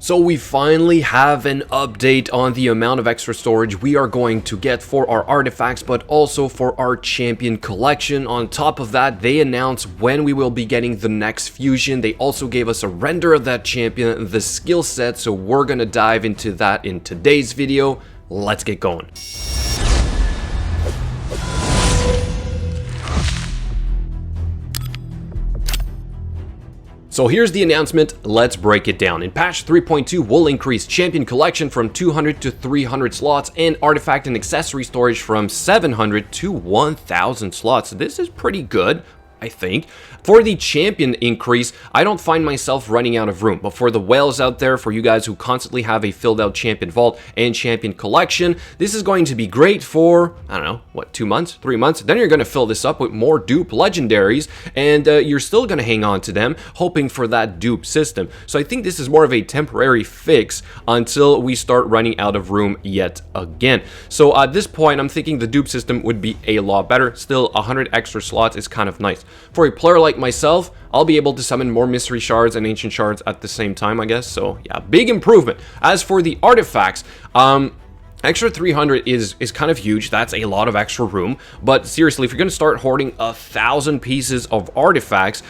So we finally have an update on the amount of extra storage we are going to get for our artifacts, but also for our champion collection. On top of that, they announced when we will be getting the next fusion. They also gave us a render of that champion, the skill set, so we're gonna dive into that in today's video. Let's get going. So here's the announcement, let's break it down. In patch 3.2, we'll increase champion collection from 200 to 300 slots and artifact and accessory storage from 700 to 1000 slots. This is pretty good, I think. For the champion increase, I don't find myself running out of room, but for the whales out there, for you guys who constantly have a filled out champion vault and champion collection, this is going to be great for, I don't know, what, 2 months, 3 months? Then you're going to fill this up with more dupe legendaries, and you're still going to hang on to them, hoping for that dupe system. So I think this is more of a temporary fix until we start running out of room yet again. So at this point, I'm thinking the dupe system would be a lot better. Still, 100 extra slots is kind of nice. For a player like myself, I'll be able to summon more mystery shards and ancient shards at the same time, I guess. So yeah, big improvement. As for the artifacts, extra 300 is kind of huge. That's a lot of extra room. But seriously, if you're going to start hoarding 1,000 pieces of artifacts,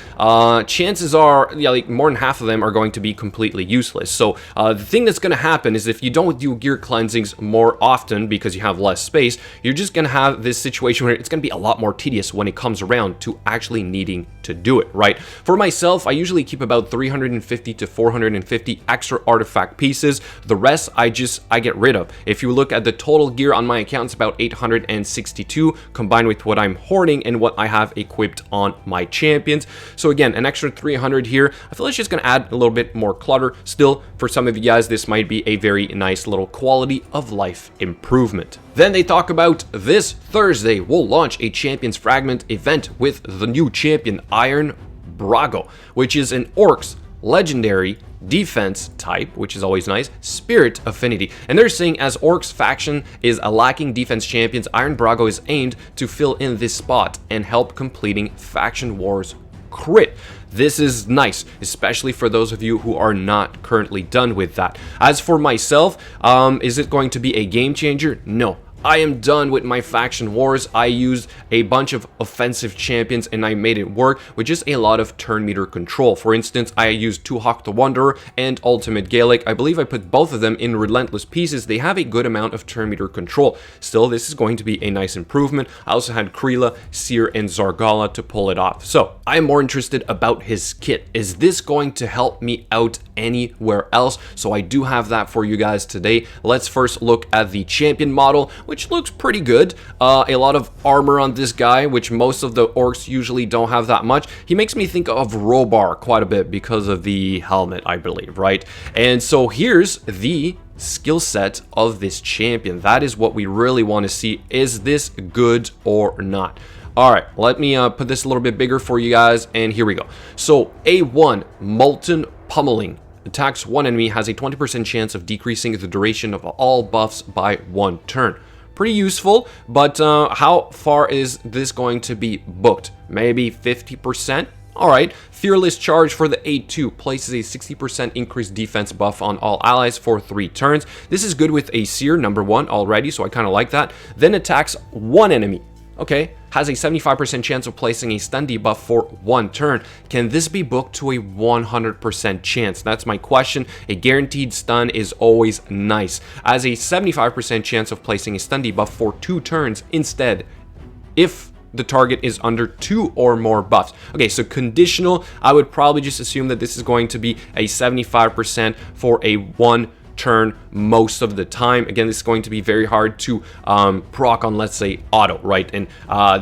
chances are, yeah, like more than half of them are going to be completely useless. So the thing that's going to happen is if you don't do gear cleansings more often because you have less space, you're just going to have this situation where it's going to be a lot more tedious when it comes around to actually needing to do it, right? For myself, I usually keep about 350 to 450 extra artifact pieces. The rest I get rid of. If you look at the total gear on my account, it's about 862 combined with what I'm hoarding and what I have equipped on my champions. So again, an extra 300 here. I feel it's just going to add a little bit more clutter. Still, for some of you guys, this might be a very nice little quality of life improvement. Then they talk about this Thursday, we'll launch a Champions Fragment event with the new champion, Iron Brago, which is an Orcs legendary defense type, which is always nice, spirit affinity. And they're saying as Orcs faction is a lacking defense champions, Iron Brago is aimed to fill in this spot and help completing faction wars crit. This is nice, especially for those of you who are not currently done with that. As for myself, is it going to be a game changer? No. I am done with my faction wars. I used a bunch of offensive champions and I made it work with just a lot of turn meter control. For instance, I used Tuhawk the Wanderer and Ultimate Gaelic. I believe I put both of them in Relentless pieces. They have a good amount of turn meter control. Still, this is going to be a nice improvement. I also had Kreela, Seer, and Zargala to pull it off. So, I am more interested about his kit. Is this going to help me out anywhere else? So I do have that for you guys today. Let's first look at the champion model, which looks pretty good. A lot of armor on this guy, which most of the orcs usually don't have that much. He makes me think of Robar quite a bit because of the helmet, I believe, right? And so here's the skill set of this champion. That is what we really want to see. Is this good or not? Alright, let me put this a little bit bigger for you guys, and here we go. So, A1, Molten Pummeling. Attacks one enemy, has a 20% chance of decreasing the duration of all buffs by 1 turn. Pretty useful, but how far is this going to be booked? Maybe 50%? Alright, Fearless Charge for the A2 places a 60% increased defense buff on all allies for 3 turns. This is good with a Seer, number 1 already, so I kind of like that. Then attacks one enemy. Okay, has a 75% chance of placing a stun debuff for 1 turn. Can this be booked to a 100% chance? That's my question. A guaranteed stun is always nice. As a 75% chance of placing a stun debuff for 2 turns instead, if the target is under 2 or more buffs. Okay, so conditional, I would probably just assume that this is going to be a 75% for a 1 turn most of the time. Again, this is going to be very hard to proc on, let's say, auto, right? And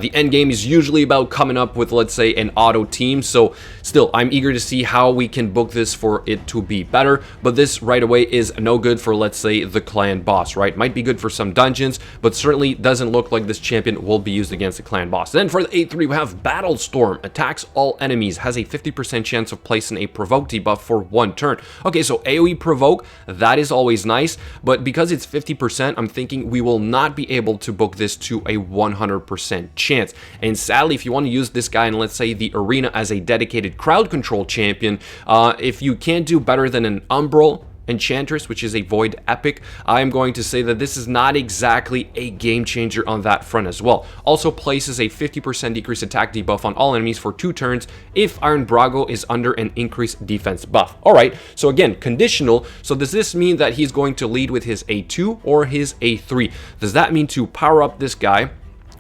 the end game is usually about coming up with, let's say, an auto team. So still, I'm eager to see how we can book this for it to be better. But this right away is no good for, let's say, the clan boss, right? Might be good for some dungeons, but certainly doesn't look like this champion will be used against the clan boss. Then for the A3, we have Battle Storm. Attacks all enemies. Has a 50% chance of placing a provoke debuff for 1 turn. Okay, so AoE provoke, that is always nice, but because it's 50%, I'm thinking we will not be able to book this to a 100% chance. And sadly, if you want to use this guy in, let's say, the arena as a dedicated crowd control champion, if you can't do better than an Umbral Enchantress, which is a Void Epic, I am going to say that this is not exactly a game changer on that front as well. Also places a 50% decreased attack debuff on all enemies for 2 turns if Iron Brago is under an increased defense buff. Alright, so again, conditional. So does this mean that he's going to lead with his A2 or his A3? Does that mean to power up this guy,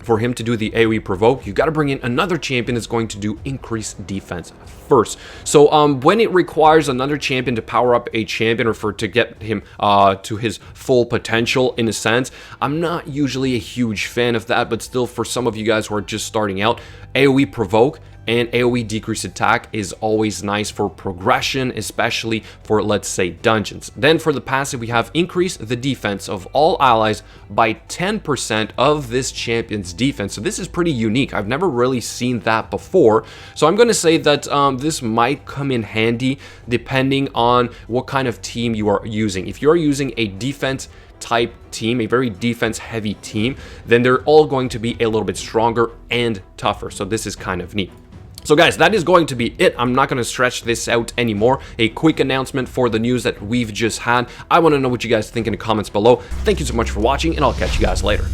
for him to do the AoE provoke, you got to bring in another champion that's going to do increased defense first. So when it requires another champion to power up a champion or to get him to his full potential, in a sense, I'm not usually a huge fan of that, but still, for some of you guys who are just starting out, AoE provoke and AoE decreased attack is always nice for progression, especially for, let's say, dungeons. Then for the passive, we have increase the defense of all allies by 10% of this champion's defense. So this is pretty unique. I've never really seen that before. So I'm going to say that this might come in handy depending on what kind of team you are using. If you're using a defense type team, a very defense heavy team, then they're all going to be a little bit stronger and tougher. So this is kind of neat. So guys, that is going to be it. I'm not going to stretch this out anymore. A quick announcement for the news that we've just had. I want to know what you guys think in the comments below. Thank you so much for watching, and I'll catch you guys later.